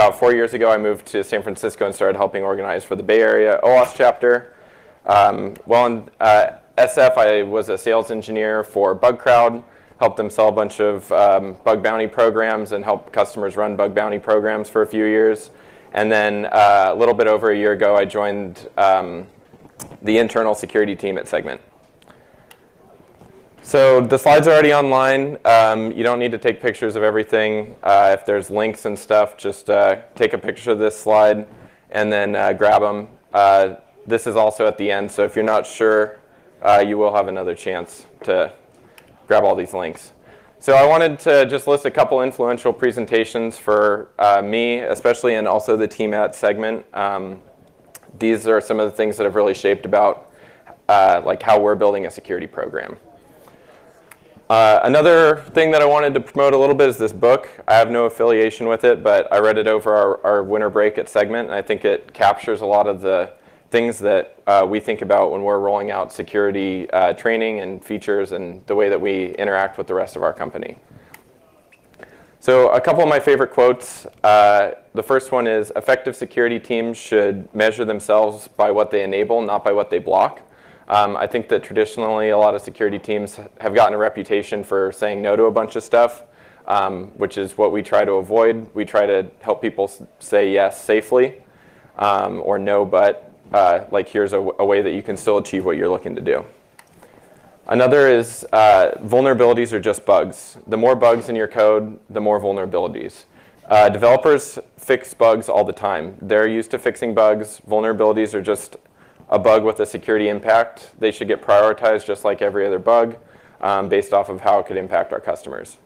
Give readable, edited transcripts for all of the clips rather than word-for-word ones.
about 4 years ago, I moved to San Francisco and started helping organize for the Bay Area OWASP chapter. While in SF, I was a sales engineer for BugCrowd, helped them sell a bunch of bug bounty programs and helped customers run bug bounty programs for a few years. And then a little bit over a year ago, I joined the internal security team at Segment. So the slides are already online. You don't need to take pictures of everything. If there's links and stuff, just take a picture of this slide and then grab them. This is also at the end, so if you're not sure, you will have another chance to grab all these links. So I wanted to just list a couple influential presentations for me, especially, and also the team at Segment. These are some of the things that have really shaped about like how we're building a security program. Another thing that I wanted to promote a little bit is this book. I have no affiliation with it, but I read it over our winter break at Segment, and I think it captures a lot of the things that we think about when we're rolling out security training and features and the way that we interact with the rest of our company. So a couple of my favorite quotes. The first one is, effective security teams should measure themselves by what they enable, not by what they block. I think that traditionally a lot of security teams have gotten a reputation for saying no to a bunch of stuff, which is what we try to avoid. We try to help people say yes safely, or no but. Like here's a way that you can still achieve what you're looking to do. Another is vulnerabilities are just bugs. The more bugs in your code, the more vulnerabilities. Developers fix bugs all the time. They're used to fixing bugs. Vulnerabilities are just a bug with a security impact. They should get prioritized just like every other bug based off of how it could impact our customers.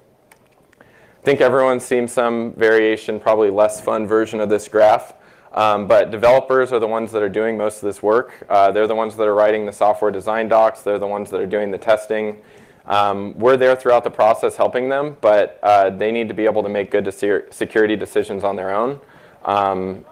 I think everyone's seen some variation, probably less fun version of this graph. But developers are the ones that are doing most of this work. They're the ones that are writing the software design docs. They're the ones that are doing the testing. We're there throughout the process helping them, but they need to be able to make good security decisions on their own.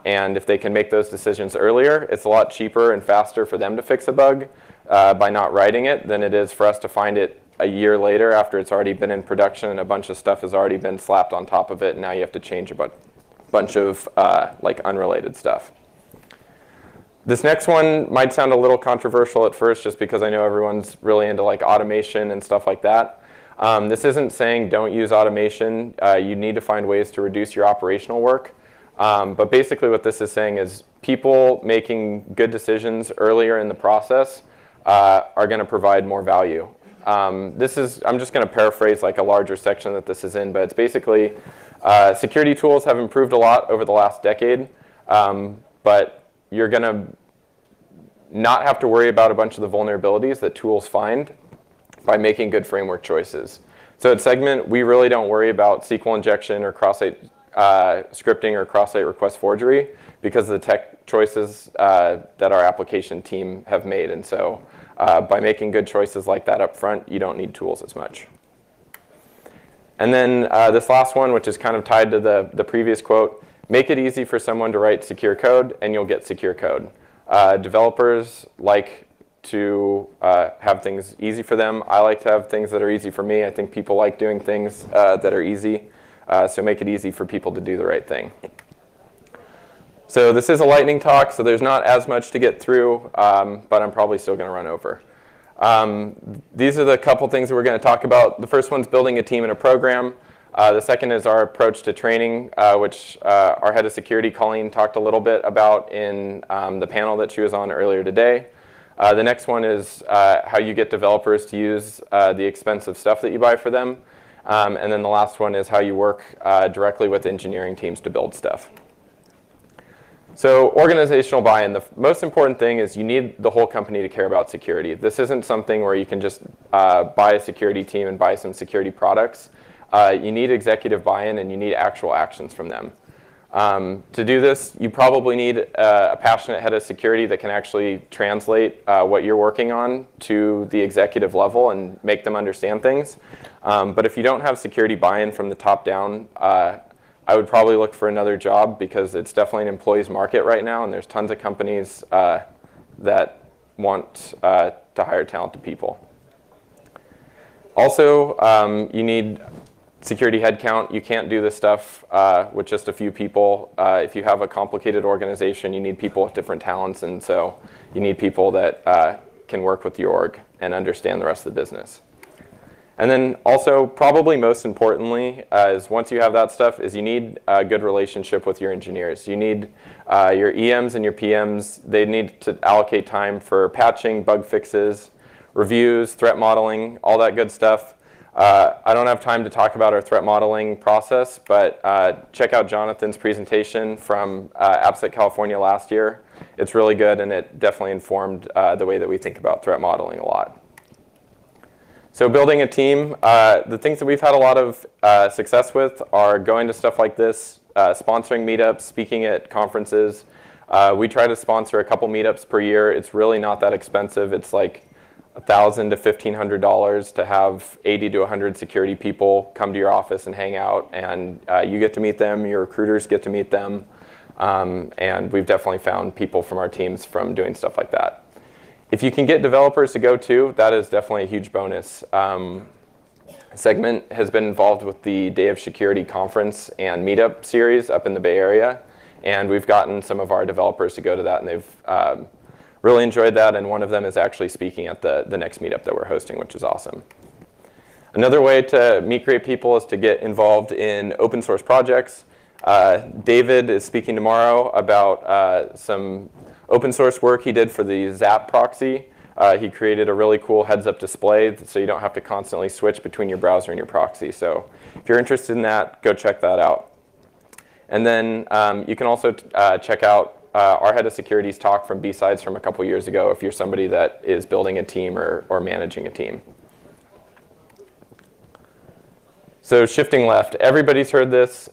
And if they can make those decisions earlier, it's a lot cheaper and faster for them to fix a bug by not writing it than it is for us to find it a year later after it's already been in production and a bunch of stuff has already been slapped on top of it, and now you have to change a bunch of like unrelated stuff. This next one might sound a little controversial at first just because I know everyone's really into like automation and stuff like that. This isn't saying don't use automation. You need to find ways to reduce your operational work. But basically what this is saying is people making good decisions earlier in the process are going to provide more value. I'm just going to paraphrase like a larger section that this is in, but it's basically security tools have improved a lot over the last decade, but you're going to not have to worry about a bunch of the vulnerabilities that tools find by making good framework choices. So at Segment, we really don't worry about SQL injection or cross-site scripting or cross-site request forgery because of the tech choices that our application team have made. And so by making good choices like that up front, you don't need tools as much. And then this last one, which is kind of tied to the previous quote, make it easy for someone to write secure code and you'll get secure code. Developers like to have things easy for them. I like to have things that are easy for me. I think people like doing things that are easy. So make it easy for people to do the right thing. So this is a lightning talk, so there's not as much to get through, but I'm probably still going to run over. These are the couple things that we're going to talk about. The first one's building a team and a program. The second is our approach to training, which our head of security, Colleen, talked a little bit about in the panel that she was on earlier today. The next one is how you get developers to use the expensive stuff that you buy for them. And then the last one is how you work directly with engineering teams to build stuff. So organizational buy-in, the most important thing is you need the whole company to care about security. This isn't something where you can just buy a security team and buy some security products. You need executive buy-in and you need actual actions from them. To do this, you probably need a passionate head of security that can actually translate what you're working on to the executive level and make them understand things. But if you don't have security buy-in from the top down, I would probably look for another job because it's definitely an employee's market right now, and there's tons of companies that want to hire talented people. Also, you need security headcount. You can't do this stuff with just a few people. If you have a complicated organization, you need people with different talents, and so you need people that can work with your org and understand the rest of the business. And then also, probably most importantly, is once you have that stuff, is you need a good relationship with your engineers. You need your EMs and your PMs. They need to allocate time for patching, bug fixes, reviews, threat modeling, all that good stuff. I don't have time to talk about our threat modeling process, but check out Jonathan's presentation from AppSec California last year. It's really good, and it definitely informed the way that we think about threat modeling a lot. So building a team, the things that we've had a lot of success with are going to stuff like this, sponsoring meetups, speaking at conferences. We try to sponsor a couple meetups per year. It's really not that expensive. It's like $1,000 to $1,500 to have 80 to 100 security people come to your office and hang out, and you get to meet them, your recruiters get to meet them, and we've definitely found people from our teams from doing stuff like that. If you can get developers to go too, that is definitely a huge bonus. Segment has been involved with the Day of Security conference and meetup series up in the Bay Area, and we've gotten some of our developers to go to that, and they've really enjoyed that, and one of them is actually speaking at the next meetup that we're hosting, which is awesome. Another way to meet great people is to get involved in open source projects. David is speaking tomorrow about some open source work he did for the Zap proxy. He created a really cool heads-up display so you don't have to constantly switch between your browser and your proxy. So if you're interested in that, go check that out. And then you can also check out our head of security's talk from B-Sides from a couple years ago if you're somebody that is building a team or managing a team. So shifting left, everybody's heard this.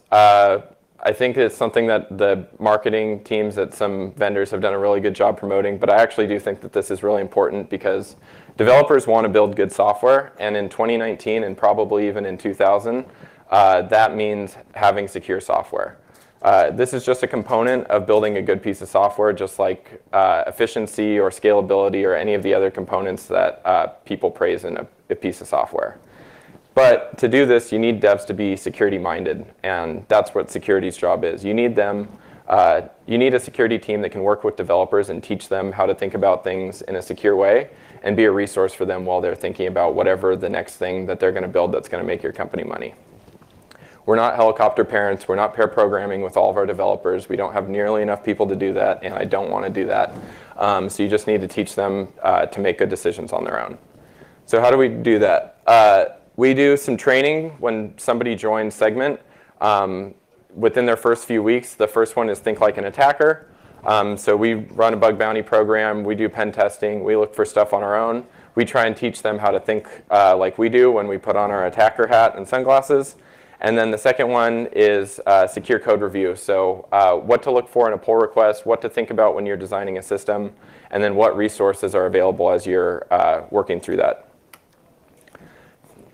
I think it's something that the marketing teams at some vendors have done a really good job promoting, but I actually do think that this is really important because developers want to build good software, and in 2019 and probably even in 2000, that means having secure software. This is just a component of building a good piece of software, just like efficiency or scalability or any of the other components that people praise in a piece of software. But to do this, you need devs to be security-minded, and that's what security's job is. You need them. You need a security team that can work with developers and teach them how to think about things in a secure way and be a resource for them while they're thinking about whatever the next thing that they're going to build that's going to make your company money. We're not helicopter parents. We're not pair programming with all of our developers. We don't have nearly enough people to do that, and I don't want to do that. So you just need to teach them to make good decisions on their own. So how do we do that? We do some training when somebody joins Segment. Within their first few weeks, the first one is think like an attacker. So we run a bug bounty program. We do pen testing. We look for stuff on our own. We try and teach them how to think like we do when we put on our attacker hat and sunglasses. And then the second one is secure code review. So what to look for in a pull request, what to think about when you're designing a system, and then what resources are available as you're working through that.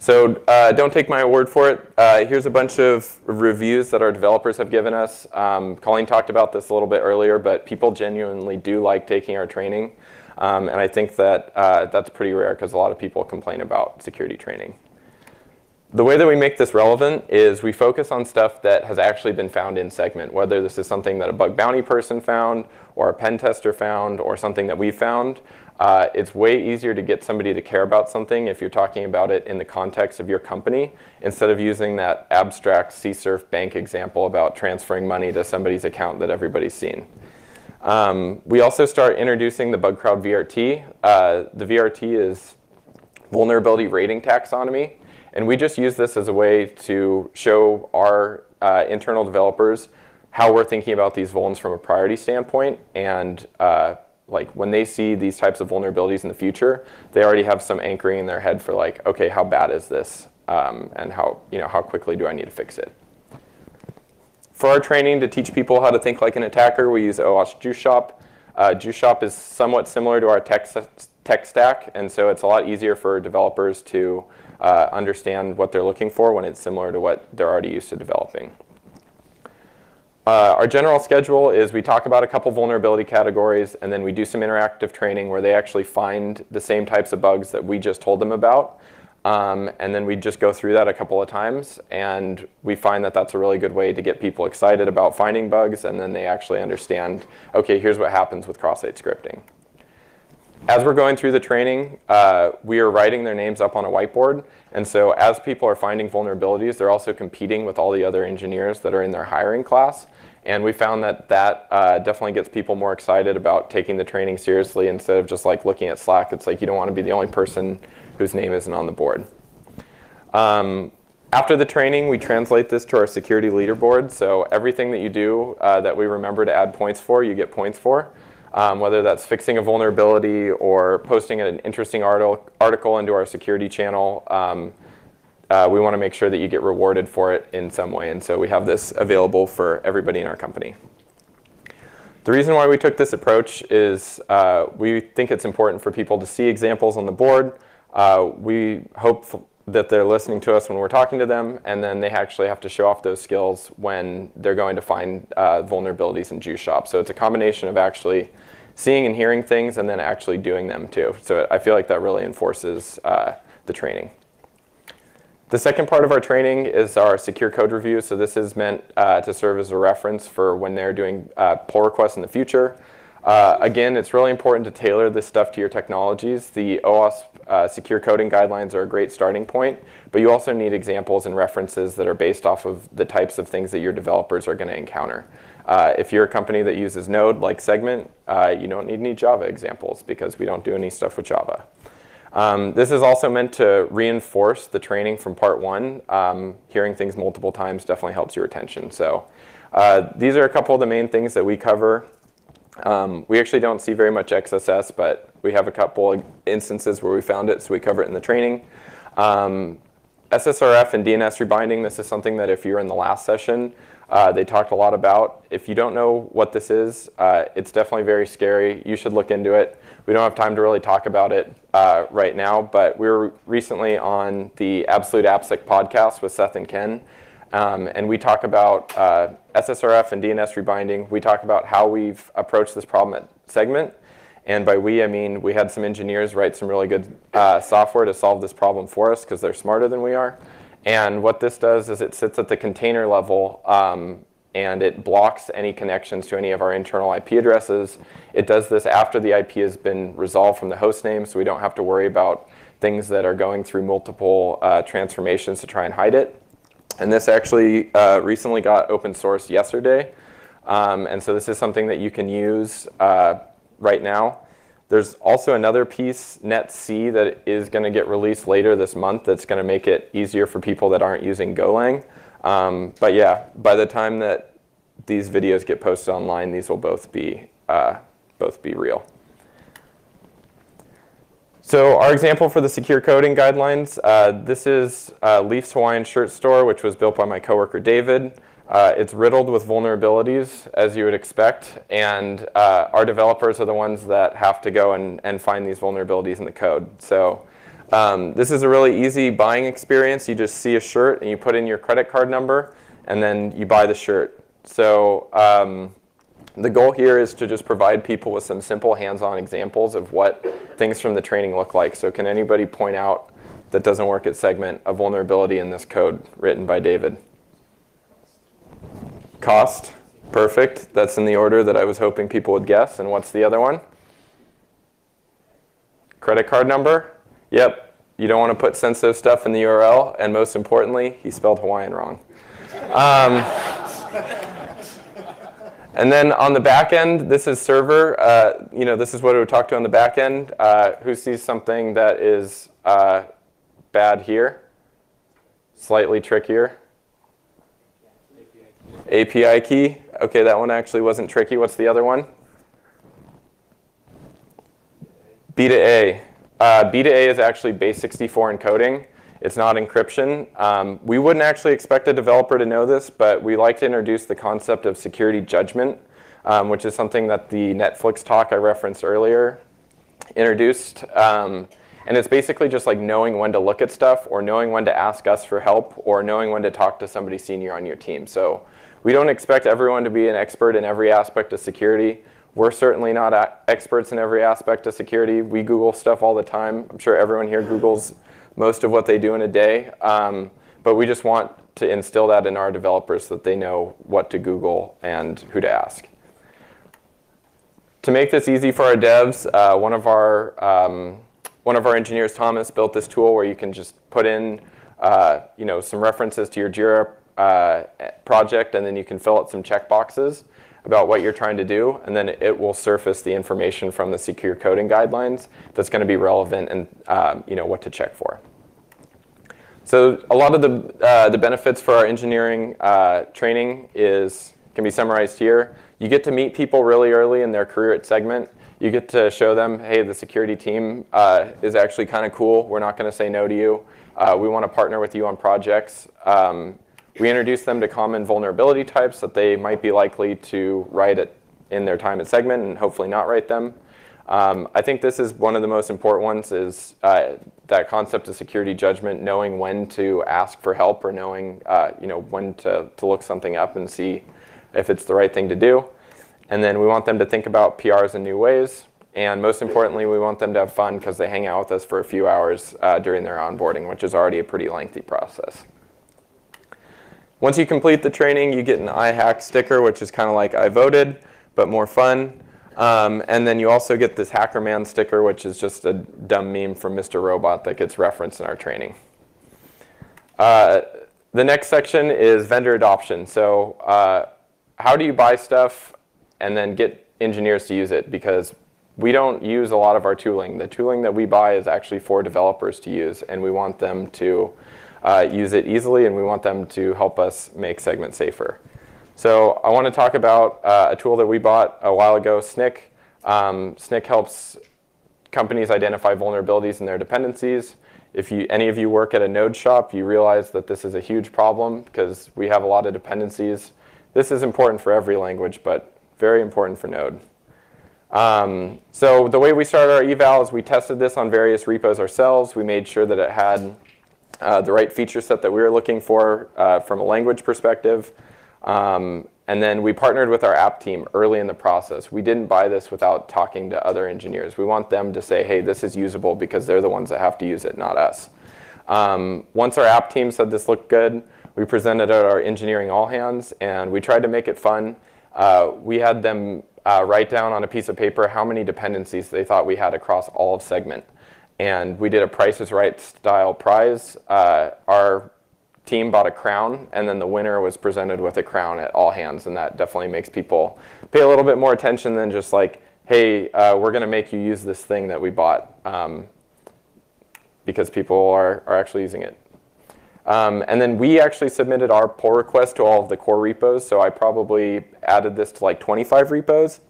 So don't take my word for it. Here's a bunch of reviews that our developers have given us. Colleen talked about this a little bit earlier, but people genuinely do like taking our training. And I think that that's pretty rare because a lot of people complain about security training. The way that we make this relevant is we focus on stuff that has actually been found in Segment, whether this is something that a bug bounty person found or a pen tester found or something that we found. It's way easier to get somebody to care about something if you're talking about it in the context of your company instead of using that abstract CSRF bank example about transferring money to somebody's account that everybody's seen. We also start introducing the bug crowd VRT. The VRT is vulnerability rating taxonomy, and we just use this as a way to show our internal developers how we're thinking about these vulns from a priority standpoint, and like when they see these types of vulnerabilities in the future, they already have some anchoring in their head for like, okay, how bad is this, and how quickly do I need to fix it? For our training to teach people how to think like an attacker, we use OWASP Juice Shop. Juice Shop is somewhat similar to our tech stack, and so it's a lot easier for developers to understand what they're looking for when it's similar to what they're already used to developing. Our general schedule is we talk about a couple vulnerability categories, and then we do some interactive training where they actually find the same types of bugs that we just told them about. And then we just go through that a couple of times, and we find that that's a really good way to get people excited about finding bugs, and then they actually understand, okay, here's what happens with cross-site scripting. As we're going through the training, we are writing their names up on a whiteboard, and so as people are finding vulnerabilities, they're also competing with all the other engineers that are in their hiring class, and we found that definitely gets people more excited about taking the training seriously instead of just like looking at Slack. It's like you don't want to be the only person whose name isn't on the board. After the training, we translate this to our security leaderboard. So everything that you do that we remember to add points for, you get points for. Whether that's fixing a vulnerability or posting an interesting article into our security channel, we want to make sure that you get rewarded for it in some way. And so we have this available for everybody in our company. The reason why we took this approach is we think it's important for people to see examples on the board. We hope that they're listening to us when we're talking to them, and then they actually have to show off those skills when they're going to find vulnerabilities in juice shop. So it's a combination of actually seeing and hearing things and then actually doing them too. So I feel like that really enforces the training. The second part of our training is our secure code review. So this is meant to serve as a reference for when they're doing pull requests in the future. Again, it's really important to tailor this stuff to your technologies. The OWASP secure coding guidelines are a great starting point, but you also need examples and references that are based off of the types of things that your developers are going to encounter. If you're a company that uses Node like Segment, you don't need any Java examples because we don't do any stuff with Java. This is also meant to reinforce the training from part one. Hearing things multiple times definitely helps your retention. So these are a couple of the main things that we cover. We actually don't see very much XSS, but we have a couple of instances where we found it, so we cover it in the training. SSRF and DNS rebinding, this is something that if you're in the last session, they talked a lot about. If you don't know what this is, it's definitely very scary. You should look into it. We don't have time to really talk about it right now, but we were recently on the Absolute AppSec podcast with Seth and Ken, and we talk about SSRF and DNS rebinding. We talk about how we've approached this problem at Segment, and by we, I mean we had some engineers write some really good software to solve this problem for us because they're smarter than we are. And what this does is it sits at the container level and it blocks any connections to any of our internal IP addresses. It does this after the IP has been resolved from the host name, so we don't have to worry about things that are going through multiple transformations to try and hide it. And this actually recently got open source yesterday. And so this is something that you can use right now. There's also another piece, NetC, that is going to get released later this month that's going to make it easier for people that aren't using Golang. But yeah, by the time that these videos get posted online, these will both be real. So our example for the secure coding guidelines, this is Leif's Hawaiian shirt store, which was built by my coworker David. It's riddled with vulnerabilities, as you would expect, and our developers are the ones that have to go and find these vulnerabilities in the code. So this is a really easy buying experience. You just see a shirt, and you put in your credit card number, and then you buy the shirt. So the goal here is to just provide people with some simple hands-on examples of what things from the training look like. So can anybody point out that doesn't work at Segment a vulnerability in this code written by David? Cost, perfect. That's in the order that I was hoping people would guess. And what's the other one? Credit card number? Yep. You don't want to put sensitive stuff in the URL. And most importantly, he spelled Hawaiian wrong. And then on the back end, this is server. This is what it would talk to on the back end. Who sees something that is bad here? Slightly trickier. API key. Okay, that one actually wasn't tricky. What's the other one? B to A. B to A is actually base64 encoding. It's not encryption. We wouldn't actually expect a developer to know this, but we like to introduce the concept of security judgment, which is something that the Netflix talk I referenced earlier introduced. And it's basically just like knowing when to look at stuff, or knowing when to ask us for help, or knowing when to talk to somebody senior on your team. So we don't expect everyone to be an expert in every aspect of security. We're certainly not experts in every aspect of security. We Google stuff all the time. I'm sure everyone here Googles most of what they do in a day. But we just want to instill that in our developers so that they know what to Google and who to ask. To make this easy for our devs, one of our engineers, Thomas, built this tool where you can just put in some references to your Jira project, and then you can fill out some checkboxes about what you're trying to do, and then it will surface the information from the secure coding guidelines that's going to be relevant and what to check for. So a lot of the benefits for our engineering training can be summarized here. You get to meet people really early in their career at Segment. You get to show them, hey, the security team is actually kind of cool. We're not going to say no to you. We want to partner with you on projects. We introduce them to common vulnerability types that they might be likely to write in their time at Segment and hopefully not write them. I think this is one of the most important ones is that concept of security judgment, knowing when to ask for help or knowing when to look something up and see if it's the right thing to do. And then we want them to think about PRs in new ways. And most importantly, we want them to have fun because they hang out with us for a few hours during their onboarding, which is already a pretty lengthy process. Once you complete the training, you get an iHack sticker, which is kind of like I voted, but more fun. And then you also get this HackerMan sticker, which is just a dumb meme from Mr. Robot that gets referenced in our training. The next section is vendor adoption. So how do you buy stuff and then get engineers to use it? Because we don't use a lot of our tooling. The tooling that we buy is actually for developers to use, and we want them to use it easily, and we want them to help us make Segment safer. So I want to talk about a tool that we bought a while ago, Snyk. Snyk helps companies identify vulnerabilities in their dependencies. If any of you work at a Node shop, you realize that this is a huge problem because we have a lot of dependencies. This is important for every language, but very important for Node. So the way we started our eval is we tested this on various repos ourselves. We made sure that it had the right feature set that we were looking for from a language perspective. And then we partnered with our app team early in the process. We didn't buy this without talking to other engineers. We want them to say, hey, this is usable because they're the ones that have to use it, not us. Once our app team said this looked good, we presented at our engineering all hands, and we tried to make it fun. We had them write down on a piece of paper how many dependencies they thought we had across all of Segment. And we did a Price is Right style prize. Our team bought a crown, and then the winner was presented with a crown at all hands, and that definitely makes people pay a little bit more attention than just like, hey, we're going to make you use this thing that we bought, because people are actually using it. And then we actually submitted our pull request to all of the core repos, so I probably added this to like 25 repos.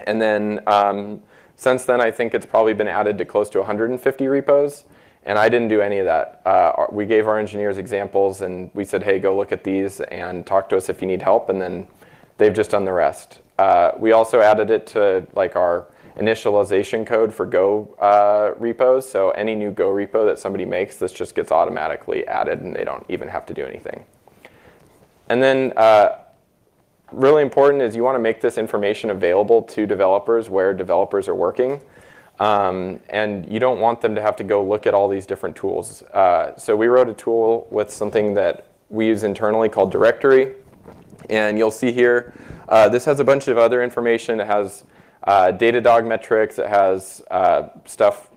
And then since then, I think it's probably been added to close to 150 repos. And I didn't do any of that. We gave our engineers examples, and we said, hey, go look at these and talk to us if you need help. And then they've just done the rest. We also added it to like our initialization code for Go repos. So any new Go repo that somebody makes, this just gets automatically added, and they don't even have to do anything. And then really important is you want to make this information available to developers where developers are working. And you don't want them to have to go look at all these different tools. So we wrote a tool with something that we use internally called Directory. And you'll see here, this has a bunch of other information. It has Datadog metrics. It has stuff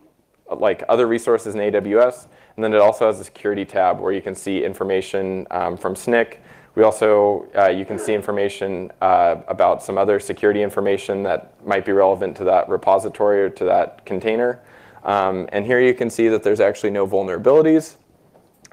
like other resources in AWS. And then it also has a security tab where you can see information from Snyk. We also, you can see information about some other security information that might be relevant to that repository or to that container. And here you can see that there's actually no vulnerabilities.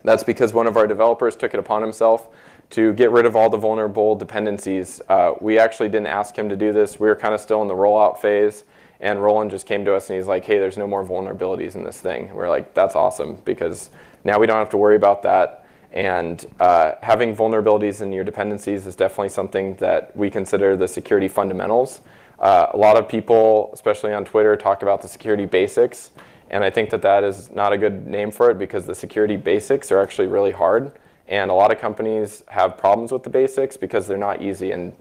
That's because one of our developers took it upon himself to get rid of all the vulnerable dependencies. We actually didn't ask him to do this. We were kind of still in the rollout phase. And Roland just came to us and he's like, hey, there's no more vulnerabilities in this thing. We're like, that's awesome, because now we don't have to worry about that. And having vulnerabilities in your dependencies is definitely something that we consider the security fundamentals. A lot of people, especially on Twitter, talk about the security basics. And I think that that is not a good name for it, because the security basics are actually really hard. And a lot of companies have problems with the basics because they're not easy. And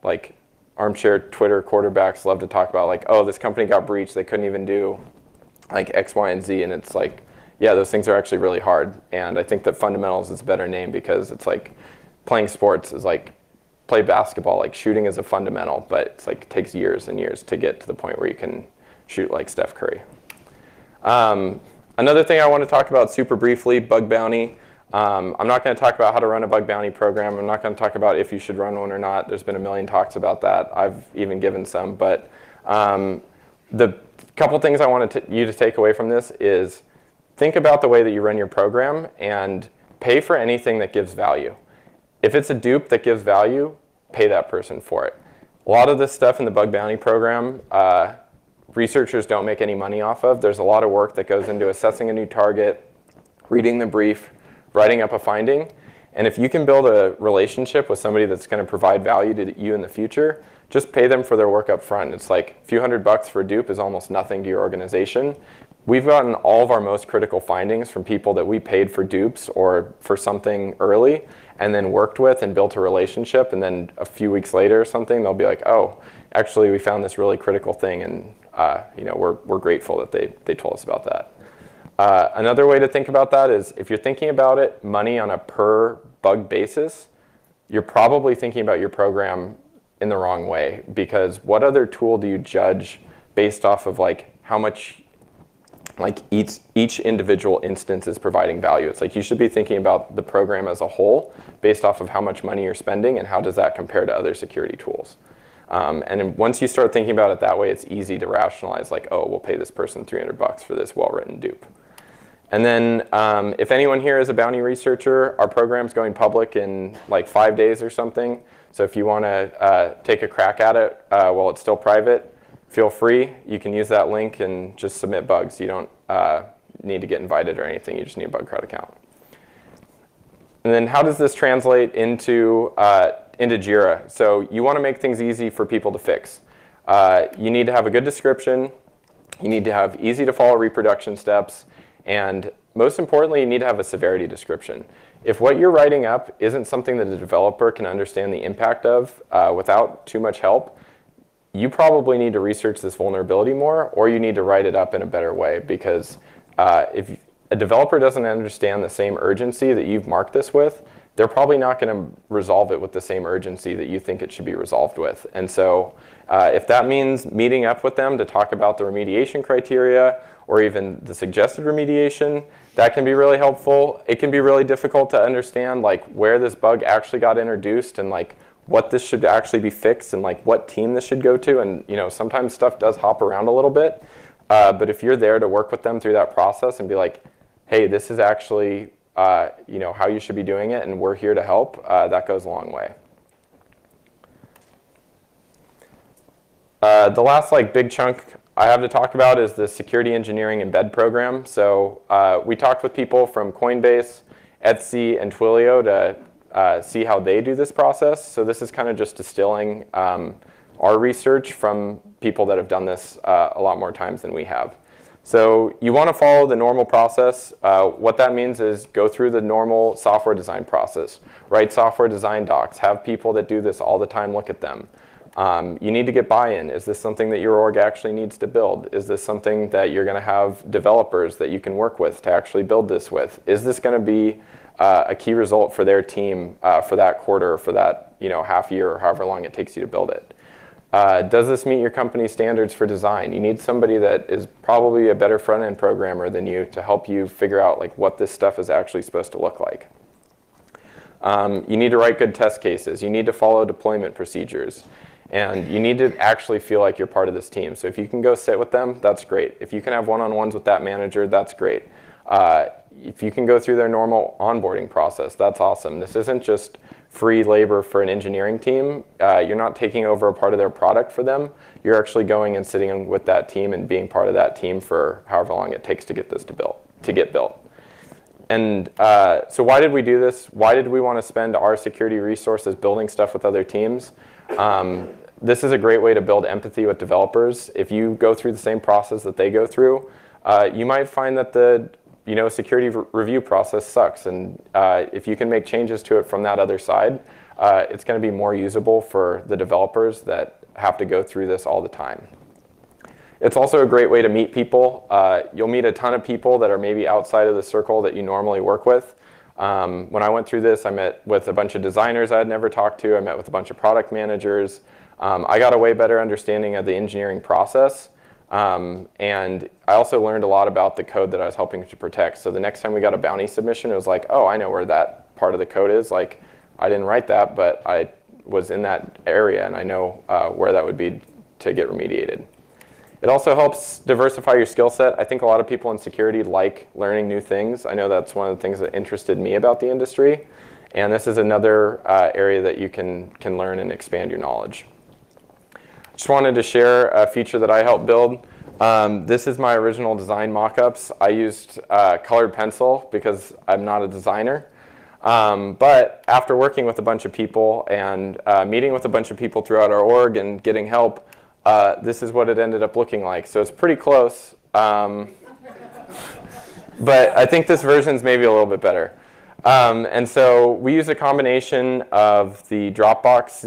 like armchair Twitter quarterbacks love to talk about like, oh, this company got breached. They couldn't even do like X, Y, and Z. And it's like, yeah, those things are actually really hard. And I think that fundamentals is a better name because it's like playing sports is like play basketball. Like shooting is a fundamental, but it's like it takes years and years to get to the point where you can shoot like Steph Curry. Another thing I want to talk about super briefly, bug bounty. I'm not going to talk about how to run a bug bounty program. I'm not going to talk about if you should run one or not. There's been a million talks about that. I've even given some. But the couple things I wanted you to take away from this is think about the way that you run your program and pay for anything that gives value. If it's a dupe that gives value, pay that person for it. A lot of this stuff in the bug bounty program, researchers don't make any money off of. There's a lot of work that goes into assessing a new target, reading the brief, writing up a finding. And if you can build a relationship with somebody that's going to provide value to you in the future, just pay them for their work up front. It's like a few $100 for a dupe is almost nothing to your organization. We've gotten all of our most critical findings from people that we paid for dupes or for something early and then worked with and built a relationship. And then a few weeks later or something, they'll be like, oh, actually, we found this really critical thing. And we're grateful that they told us about that. Another way to think about that is if you're thinking about it, money on a per bug basis, you're probably thinking about your program in the wrong way, because what other tool do you judge based off of like how much like each individual instance is providing value? It's like you should be thinking about the program as a whole based off of how much money you're spending and how does that compare to other security tools. And then once you start thinking about it that way, it's easy to rationalize like, oh, we'll pay this person $300 for this well-written dupe. And then if anyone here is a bounty researcher, our program's going public in like 5 days or something. So if you want to take a crack at it while it's still private, feel free. You can use that link and just submit bugs. You don't need to get invited or anything. You just need a bug crowd account. And then how does this translate into Jira? So you want to make things easy for people to fix. You need to have a good description. You need to have easy to follow reproduction steps. And most importantly, you need to have a severity description. If what you're writing up isn't something that a developer can understand the impact of without too much help, you probably need to research this vulnerability more, or you need to write it up in a better way, because if a developer doesn't understand the same urgency that you've marked this with, they're probably not going to resolve it with the same urgency that you think it should be resolved with. And so if that means meeting up with them to talk about the remediation criteria or even the suggested remediation, that can be really helpful. It can be really difficult to understand like where this bug actually got introduced and like what this should actually be fixed and like what team this should go to. And sometimes stuff does hop around a little bit. But if you're there to work with them through that process and be like, hey, this is actually how you should be doing it, and we're here to help, that goes a long way. The last big chunk I have to talk about is the security engineering embed program. So we talked with people from Coinbase, Etsy, and Twilio to see how they do this process. So this is kind of just distilling our research from people that have done this a lot more times than we have. So you want to follow the normal process. What that means is go through the normal software design process. Write software design docs. Have people that do this all the time look at them. You need to get buy-in. Is this something that your org actually needs to build? Is this something that you're going to have developers that you can work with to actually build this with? Is this going to be a key result for their team for that quarter, for that half year, or however long it takes you to build it? Does this meet your company's standards for design? You need somebody that is probably a better front-end programmer than you to help you figure out what this stuff is actually supposed to look like. You need to write good test cases. You need to follow deployment procedures. And you need to actually feel like you're part of this team. So if you can go sit with them, that's great. If you can have one-on-ones with that manager, that's great. If you can go through their normal onboarding process, that's awesome. This isn't just free labor for an engineering team. You're not taking over a part of their product for them. You're actually going and sitting with that team and being part of that team for however long it takes to get this to get built. And so why did we do this? Why did we want to spend our security resources building stuff with other teams? This is a great way to build empathy with developers. If you go through the same process that they go through, you might find that the security review process sucks. And if you can make changes to it from that other side, it's going to be more usable for the developers that have to go through this all the time. It's also a great way to meet people. You'll meet a ton of people that are maybe outside of the circle that you normally work with. When I went through this, I met with a bunch of designers I had never talked to. I met with a bunch of product managers. I got a way better understanding of the engineering process. And I also learned a lot about the code that I was helping to protect. So the next time we got a bounty submission, it was like, oh, I know where that part of the code is. Like, I didn't write that, but I was in that area, and I know where that would be to get remediated. It also helps diversify your skill set. I think a lot of people in security like learning new things. I know that's one of the things that interested me about the industry. And this is another area that you can learn and expand your knowledge. Just wanted to share a feature that I helped build. This is my original design mockups. I used colored pencil because I'm not a designer. But after working with a bunch of people and meeting with a bunch of people throughout our org and getting help, this is what it ended up looking like. So it's pretty close. But I think this version's maybe a little bit better. And so we use a combination of the Dropbox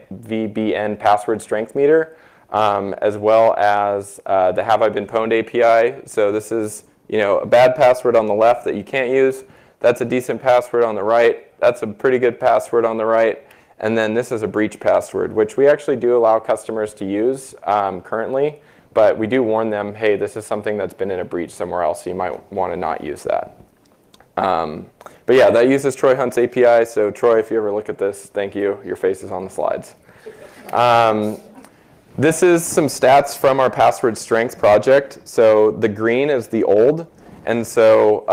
ZXCVBN password strength meter, as well as the Have I Been Pwned API. So this is, a bad password on the left that you can't use. That's a decent password on the right. That's a pretty good password on the right. And then this is a breach password, which we actually do allow customers to use currently. But we do warn them, hey, this is something that's been in a breach somewhere else, so you might want to not use that. But yeah, that uses Troy Hunt's API. So Troy, if you ever look at this, thank you. Your face is on the slides. This is some stats from our password strength project. So the green is the old. And so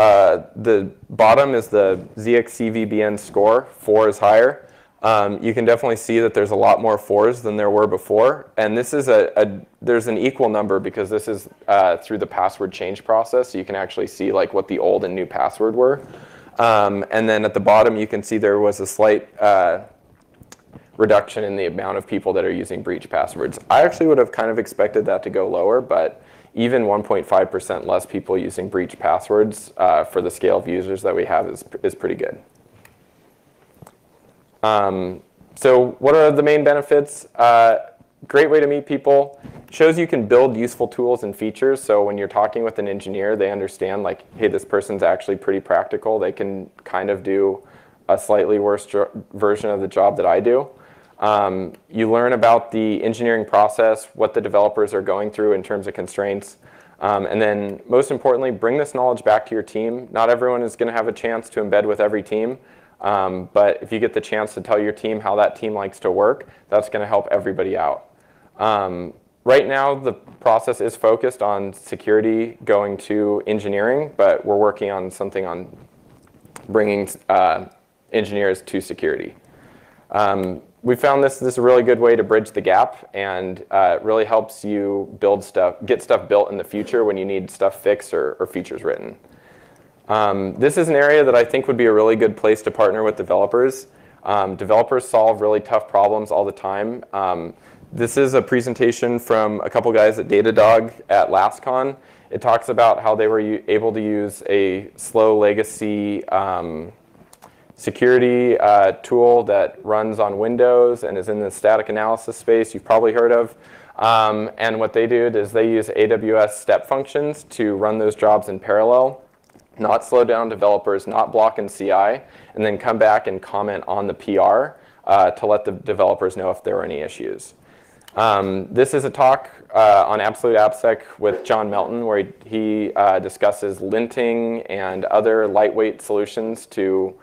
the bottom is the ZXCVBN score. 4 is higher. You can definitely see that there's a lot more 4s than there were before. And this is there's an equal number because this is through the password change process. So you can actually see like what the old and new password were. And then at the bottom, you can see there was a slight reduction in the amount of people that are using breach passwords. I actually would have kind of expected that to go lower, but even 1.5% less people using breach passwords for the scale of users that we have is pretty good. So what are the main benefits? Great way to meet people. Shows you can build useful tools and features. So when you're talking with an engineer, they understand like, hey, this person's actually pretty practical. They can kind of do a slightly worse version of the job that I do. You learn about the engineering process, what the developers are going through in terms of constraints. And then most importantly, bring this knowledge back to your team. Not everyone is going to have a chance to embed with every team. But if you get the chance to tell your team how that team likes to work, that's going to help everybody out. Right now, the process is focused on security going to engineering, but we're working on something on bringing engineers to security. We found this is a really good way to bridge the gap, and it really helps you build stuff, get stuff built in the future when you need stuff fixed or features written. This is an area that I think would be a really good place to partner with developers. Developers solve really tough problems all the time. This is a presentation from a couple guys at Datadog at LastCon. It talks about how they were able to use a slow legacy security tool that runs on Windows and is in the static analysis space you've probably heard of. And what they did is they use AWS step functions to run those jobs in parallel, not slow down developers, not block in CI, and then come back and comment on the PR to let the developers know if there were any issues. This is a talk on Absolute AppSec with John Melton, where he discusses linting and other lightweight solutions to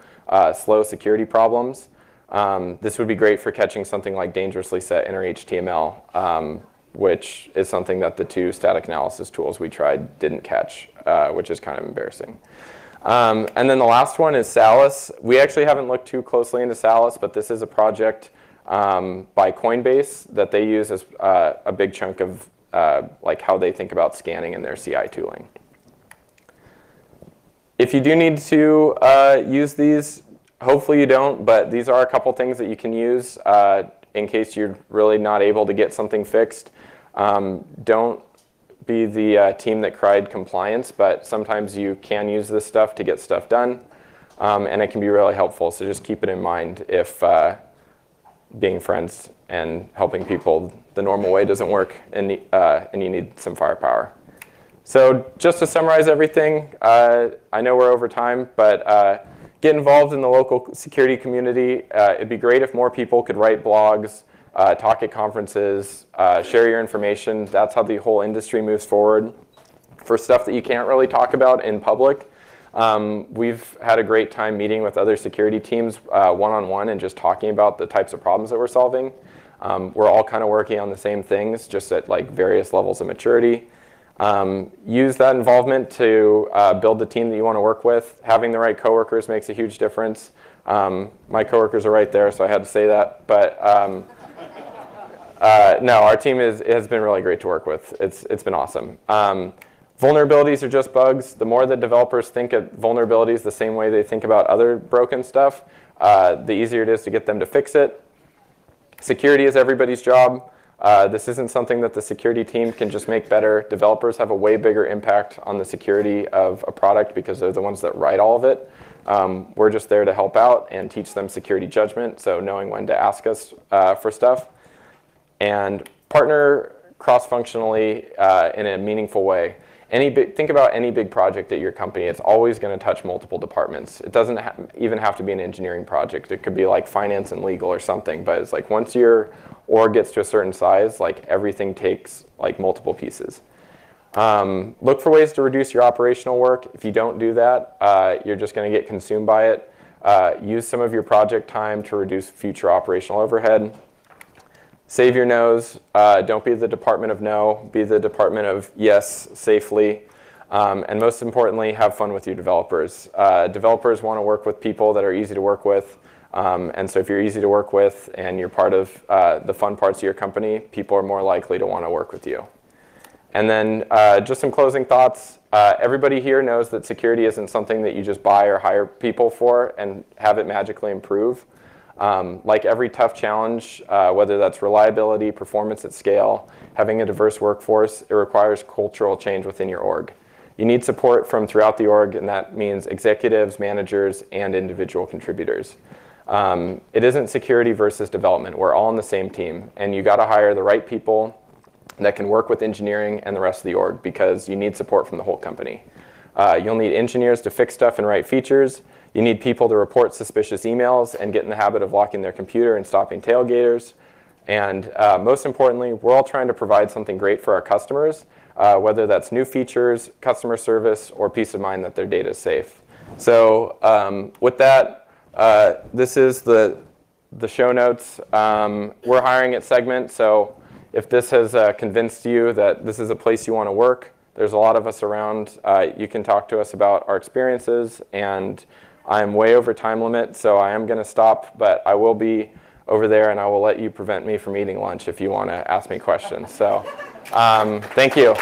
slow security problems. This would be great for catching something like dangerously set inner HTML, which is something that the 2 static analysis tools we tried didn't catch, which is kind of embarrassing. And then the last one is Salus. We actually haven't looked too closely into Salus, but this is a project by Coinbase that they use as a big chunk of like how they think about scanning in their CI tooling. If you do need to use these, hopefully you don't, but these are a couple things that you can use in case you're really not able to get something fixed. Don't be the team that cried compliance, but sometimes you can use this stuff to get stuff done, and it can be really helpful. So just keep it in mind if being friends and helping people the normal way doesn't work, and you need some firepower. So just to summarize everything, I know we're over time, but get involved in the local security community. It'd be great if more people could write blogs, talk at conferences, share your information. That's how the whole industry moves forward. For stuff that you can't really talk about in public, we've had a great time meeting with other security teams one-on-one and just talking about the types of problems that we're solving. We're all kind of working on the same things, just at like various levels of maturity. Use that involvement to build the team that you want to work with. Having the right coworkers makes a huge difference. My coworkers are right there, so I had to say that. But no, our team has been really great to work with. It's been awesome. Vulnerabilities are just bugs. The more that developers think of vulnerabilities the same way they think about other broken stuff, the easier it is to get them to fix it. Security is everybody's job. This isn't something that the security team can just make better. Developers have a way bigger impact on the security of a product because they're the ones that write all of it. We're just there to help out and teach them security judgment, so knowing when to ask us for stuff. And partner cross-functionally in a meaningful way. Think about any big project at your company. It's always going to touch multiple departments. It doesn't even have to be an engineering project. It could be like finance and legal or something. But it's like once your org gets to a certain size, like everything takes like multiple pieces. Look for ways to reduce your operational work. If you don't do that, you're just going to get consumed by it. Use some of your project time to reduce future operational overhead. Save your no's. Don't be the department of no. Be the department of yes safely. And most importantly, have fun with your developers. Developers want to work with people that are easy to work with. And so if you're easy to work with and you're part of the fun parts of your company, people are more likely to want to work with you. And then just some closing thoughts. Everybody here knows that security isn't something that you just buy or hire people for and have it magically improve. Like every tough challenge, whether that's reliability, performance at scale, having a diverse workforce, it requires cultural change within your org. You need support from throughout the org, and that means executives, managers, and individual contributors. It isn't security versus development. We're all on the same team, and you got to hire the right people that can work with engineering and the rest of the org because you need support from the whole company. You'll need engineers to fix stuff and write features. You need people to report suspicious emails and get in the habit of locking their computer and stopping tailgaters. And most importantly, we're all trying to provide something great for our customers, whether that's new features, customer service, or peace of mind that their data is safe. So with that, this is the show notes. We're hiring at Segment, so if this has convinced you that this is a place you want to work, there's a lot of us around. You can talk to us about our experiences, and I'm way over time limit, so I am going to stop, but I will be over there, and I will let you prevent me from eating lunch if you want to ask me questions. So thank you.